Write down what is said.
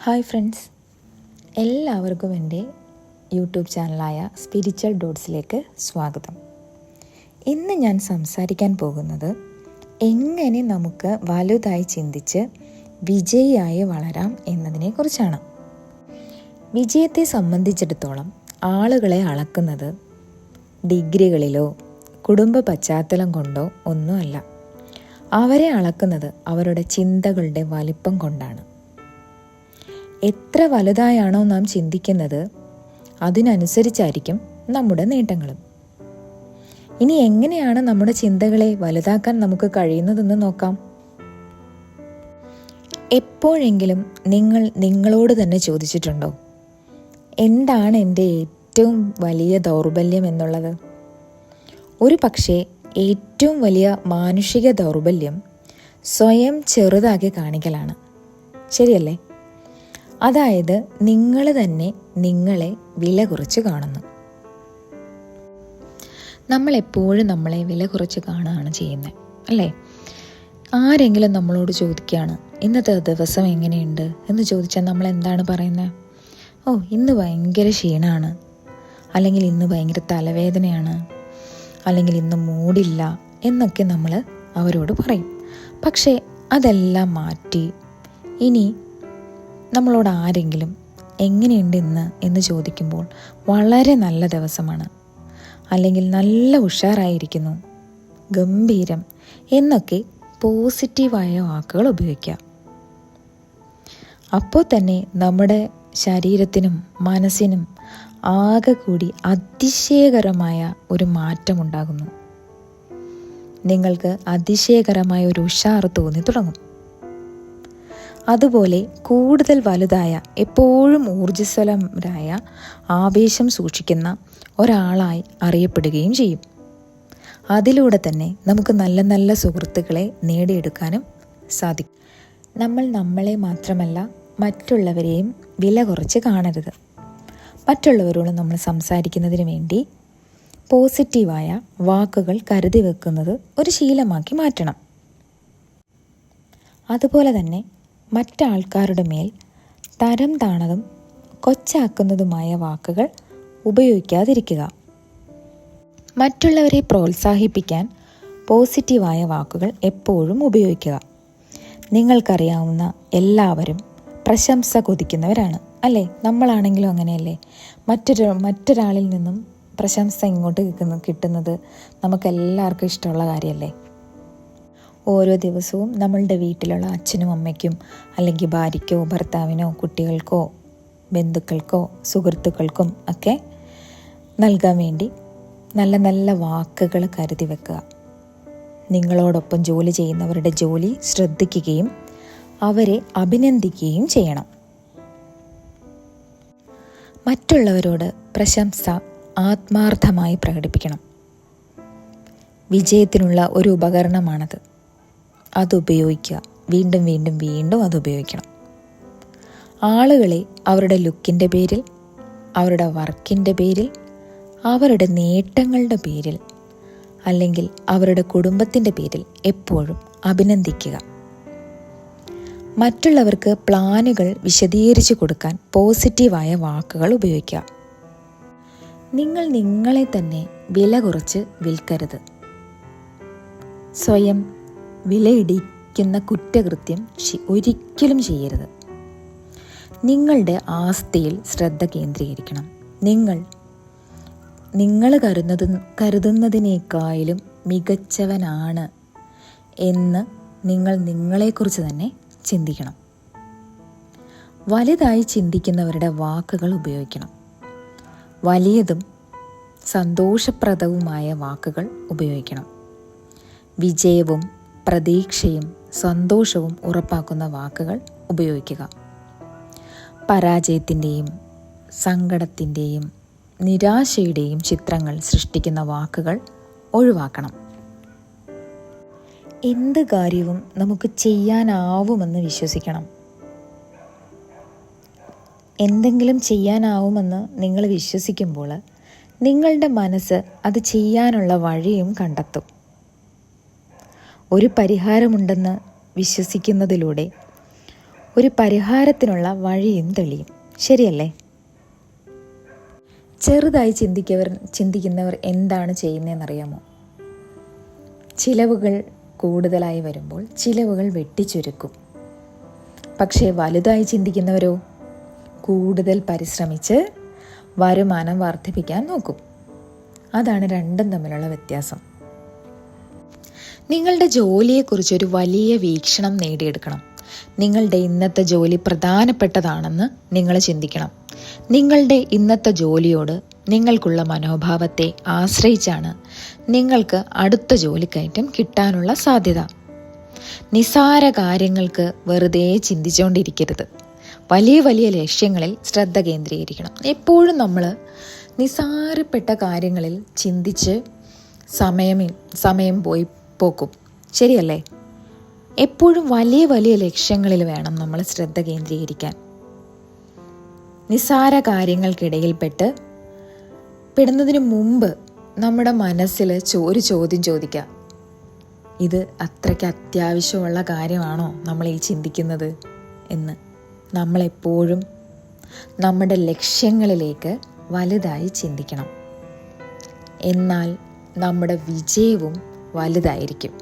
Hi friends, എല്ലാവർക്കും എൻ്റെ YouTube ചാനലായ spiritual ഡോട്ട്സിലേക്ക് സ്വാഗതം. ഇന്ന് ഞാൻ സംസാരിക്കാൻ പോകുന്നത് എങ്ങനെ നമുക്ക് വലുതായി ചിന്തിച്ച് വിജയിയായി വളരാം എന്നതിനെക്കുറിച്ചാണ്. വിജയത്തെ സംബന്ധിച്ചിടത്തോളം ആളുകളെ അളക്കുന്നത് ഡിഗ്രികളിലോ കുടുംബ പശ്ചാത്തലം കൊണ്ടോ ഒന്നുമല്ല. അവരെ അളക്കുന്നത് അവരുടെ ചിന്തകളുടെ വലിപ്പം കൊണ്ടാണ്. എത്ര വലുതായാണോ നാം ചിന്തിക്കുന്നത്, അതിനനുസരിച്ചായിരിക്കും നമ്മുടെ നേട്ടങ്ങളും. ഇനി എങ്ങനെയാണ് നമ്മുടെ ചിന്തകളെ വലുതാക്കാൻ നമുക്ക് കഴിയുന്നതെന്ന് നോക്കാം. എപ്പോഴെങ്കിലും നിങ്ങൾ നിങ്ങളോട് തന്നെ ചോദിച്ചിട്ടുണ്ടോ, എന്താണ് എൻ്റെ ഏറ്റവും വലിയ ദൗർബല്യം എന്നുള്ളത്? ഒരു പക്ഷേ ഏറ്റവും വലിയ മാനുഷിക ദൗർബല്യം സ്വയം ചെറുതാക്കി കാണിക്കലാണ്. ശരിയല്ലേ? അതായത് നിങ്ങൾ തന്നെ നിങ്ങളെ വില കുറച്ച് കാണുന്നു. നമ്മളെപ്പോഴും നമ്മളെ വില കുറച്ച് കാണുകയാണ് ചെയ്യുന്നത്, അല്ലേ? ആരെങ്കിലും നമ്മളോട് ചോദിക്കുകയാണ്, ഇന്നത്തെ ദിവസം എങ്ങനെയുണ്ട് എന്ന് ചോദിച്ചാൽ നമ്മൾ എന്താണ് പറയുന്നത്? ഓ, ഇന്ന് ഭയങ്കര ക്ഷീണമാണ്, അല്ലെങ്കിൽ ഇന്ന് ഭയങ്കര തലവേദനയാണ്, അല്ലെങ്കിൽ ഇന്ന് മൂടില്ല എന്നൊക്കെ നമ്മൾ അവരോട് പറയും. പക്ഷേ അതെല്ലാം മാറ്റി ഇനി നമ്മളോട് ആരെങ്കിലും എങ്ങനെയുണ്ട് ഇന്ന് എന്ന് ചോദിക്കുമ്പോൾ വളരെ നല്ല ദിവസമാണ്, അല്ലെങ്കിൽ നല്ല ഉഷാറായിരിക്കുന്നു, ഗംഭീരം എന്നൊക്കെ പോസിറ്റീവായ വാക്കുകൾ ഉപയോഗിക്കുക. അപ്പോൾ തന്നെ നമ്മുടെ ശരീരത്തിനും മനസ്സിനും ആകെ കൂടി അതിശയകരമായ ഒരു മാറ്റമുണ്ടാകുന്നു. നിങ്ങൾക്ക് അതിശയകരമായ ഒരു ഉഷാർ തോന്നി തുടങ്ങും. അതുപോലെ കൂടുതൽ വലുതായ, എപ്പോഴും ഊർജ്ജസ്വലരായ, ആവേശം സൂക്ഷിക്കുന്ന ഒരാളായി അറിയപ്പെടുകയും ചെയ്യും. അതിലൂടെ തന്നെ നമുക്ക് നല്ല നല്ല സുഹൃത്തുക്കളെ നേടിയെടുക്കാനും സാധിക്കും. നമ്മൾ നമ്മളെ മാത്രമല്ല മറ്റുള്ളവരെയും വില കുറച്ച് കാണരുത്. മറ്റുള്ളവരോട് നമ്മൾ സംസാരിക്കുന്നതിന് വേണ്ടി പോസിറ്റീവായ വാക്കുകൾ കരുതി വെക്കുന്നത് ഒരു ശീലമാക്കി മാറ്റണം. അതുപോലെ തന്നെ മറ്റാൾക്കാരുടെ മേൽ തരം താണതും കൊച്ചാക്കുന്നതുമായ വാക്കുകൾ ഉപയോഗിക്കാതിരിക്കുക. മറ്റുള്ളവരെ പ്രോത്സാഹിപ്പിക്കാൻ പോസിറ്റീവായ വാക്കുകൾ എപ്പോഴും ഉപയോഗിക്കുക. നിങ്ങൾക്കറിയാവുന്ന എല്ലാവരും പ്രശംസ കൊതിക്കുന്നവരാണ്, അല്ലേ? നമ്മളാണെങ്കിലും അങ്ങനെയല്ലേ? മറ്റൊരാളിൽ നിന്നും പ്രശംസ ഇങ്ങോട്ട് കിട്ടുന്നത് നമുക്കെല്ലാവർക്കും ഇഷ്ടമുള്ള കാര്യമല്ലേ? ഓരോ ദിവസവും നമ്മളുടെ വീട്ടിലുള്ള അച്ഛനും അമ്മയ്ക്കും, അല്ലെങ്കിൽ ഭാര്യയ്ക്കോ ഭർത്താവിനോ കുട്ടികൾക്കോ ബന്ധുക്കൾക്കോ സുഹൃത്തുക്കൾക്കും ഒക്കെ നൽകാൻ വേണ്ടി നല്ല നല്ല വാക്കുകൾ കരുതി വെക്കുക. നിങ്ങളോടൊപ്പം ജോലി ചെയ്യുന്നവരുടെ ജോലി ശ്രദ്ധിക്കുകയും അവരെ അഭിനന്ദിക്കുകയും ചെയ്യണം. മറ്റുള്ളവരോട് പ്രശംസ ആത്മാർത്ഥമായി പ്രകടിപ്പിക്കണം. വിജയത്തിനുള്ള ഒരു ഉപകരണമാണത്. അതുപയോഗിക്കുക. വീണ്ടും വീണ്ടും വീണ്ടും അതുപയോഗിക്കണം. ആളുകളെ അവരുടെ ലുക്കിൻ്റെ പേരിൽ, അവരുടെ വർക്കിൻ്റെ പേരിൽ, അവരുടെ നേട്ടങ്ങളുടെ പേരിൽ, അല്ലെങ്കിൽ അവരുടെ കുടുംബത്തിൻ്റെ പേരിൽ എപ്പോഴും അഭിനന്ദിക്കുക. മറ്റുള്ളവർക്ക് പ്ലാനുകൾ വിശദീകരിച്ചു കൊടുക്കാൻ പോസിറ്റീവായ വാക്കുകൾ ഉപയോഗിക്കുക. നിങ്ങൾ നിങ്ങളെ തന്നെ വില കുറച്ച് വിൽക്കരുത്. സ്വയം വിലയിടിക്കുന്ന കുറ്റകൃത്യം ഒരിക്കലും ചെയ്യരുത്. നിങ്ങളുടെ ആസ്തിയിൽ ശ്രദ്ധ കേന്ദ്രീകരിക്കണം. നിങ്ങൾ കരുതുന്നതിനേക്കാളും മികച്ചവനാണ് എന്ന് നിങ്ങൾ നിങ്ങളെക്കുറിച്ച് തന്നെ ചിന്തിക്കണം. വലുതായി ചിന്തിക്കുന്നവരുടെ വാക്കുകൾ ഉപയോഗിക്കണം. വലിയതും സന്തോഷപ്രദവുമായ വാക്കുകൾ ഉപയോഗിക്കണം. വിജയവും പ്രതീക്ഷയും സന്തോഷവും ഉറപ്പാക്കുന്ന വാക്കുകൾ ഉപയോഗിക്കുക. പരാജയത്തിൻ്റെയും സങ്കടത്തിൻ്റെയും നിരാശയുടെയും ചിത്രങ്ങൾ സൃഷ്ടിക്കുന്ന വാക്കുകൾ ഒഴിവാക്കണം. എന്ത് കാര്യവും നമുക്ക് ചെയ്യാനാവുമെന്ന് വിശ്വസിക്കണം. എന്തെങ്കിലും ചെയ്യാനാവുമെന്ന് നിങ്ങൾ വിശ്വസിക്കുമ്പോൾ നിങ്ങളുടെ മനസ്സ് അത് ചെയ്യാനുള്ള വഴിയും കണ്ടെത്തും. ഒരു പരിഹാരമുണ്ടെന്ന് വിശ്വസിക്കുന്നതിലൂടെ ഒരു പരിഹാരത്തിനുള്ള വഴിയും തെളിയും. ശരിയല്ലേ? ചെറുതായി ചിന്തിക്കുന്നവർ എന്താണ് ചെയ്യുന്നതെന്നറിയാമോ? ചിലവുകൾ കൂടുതലായി വരുമ്പോൾ ചിലവുകൾ വെട്ടിച്ചുരുക്കും. പക്ഷേ വലുതായി ചിന്തിക്കുന്നവരോ കൂടുതൽ പരിശ്രമിച്ച് വരുമാനം വർദ്ധിപ്പിക്കാൻ നോക്കും. അതാണ് രണ്ടും തമ്മിലുള്ള വ്യത്യാസം. നിങ്ങളുടെ ജോലിയെക്കുറിച്ചൊരു വലിയ വീക്ഷണം നേടിയെടുക്കണം. നിങ്ങളുടെ ഇന്നത്തെ ജോലി പ്രധാനപ്പെട്ടതാണെന്ന് നിങ്ങൾ ചിന്തിക്കണം. നിങ്ങളുടെ ഇന്നത്തെ ജോലിയോട് നിങ്ങൾക്കുള്ള മനോഭാവത്തെ ആശ്രയിച്ചാണ് നിങ്ങൾക്ക് അടുത്ത ജോലിക്കയറ്റം കിട്ടാനുള്ള സാധ്യത. നിസ്സാര കാര്യങ്ങൾക്ക് വെറുതെ ചിന്തിച്ചുകൊണ്ടിരിക്കരുത്. വലിയ വലിയ ലക്ഷ്യങ്ങളിൽ ശ്രദ്ധ കേന്ദ്രീകരിക്കണം. എപ്പോഴും നമ്മൾ നിസ്സാരപ്പെട്ട കാര്യങ്ങളിൽ ചിന്തിച്ച് സമയം പോക്കും. ശരിയല്ലേ? എപ്പോഴും വലിയ വലിയ ലക്ഷ്യങ്ങളിൽ വേണം നമ്മൾ ശ്രദ്ധ കേന്ദ്രീകരിക്കാൻ. നിസ്സാര കാര്യങ്ങൾക്കിടയിൽ പെടുന്നതിന് മുമ്പ് നമ്മുടെ മനസ്സിൽ ഒരു ചോദ്യം ചോദിക്കുക: ഇത് അത്രയ്ക്ക് അത്യാവശ്യമുള്ള കാര്യമാണോ നമ്മൾ ഈ ചിന്തിക്കുന്നത് എന്ന്. നമ്മളെപ്പോഴും നമ്മുടെ ലക്ഷ്യങ്ങളിലേക്ക് വലുതായി ചിന്തിക്കണം. എന്നാൽ നമ്മുടെ വിജയവും വലുതായിരിക്കും.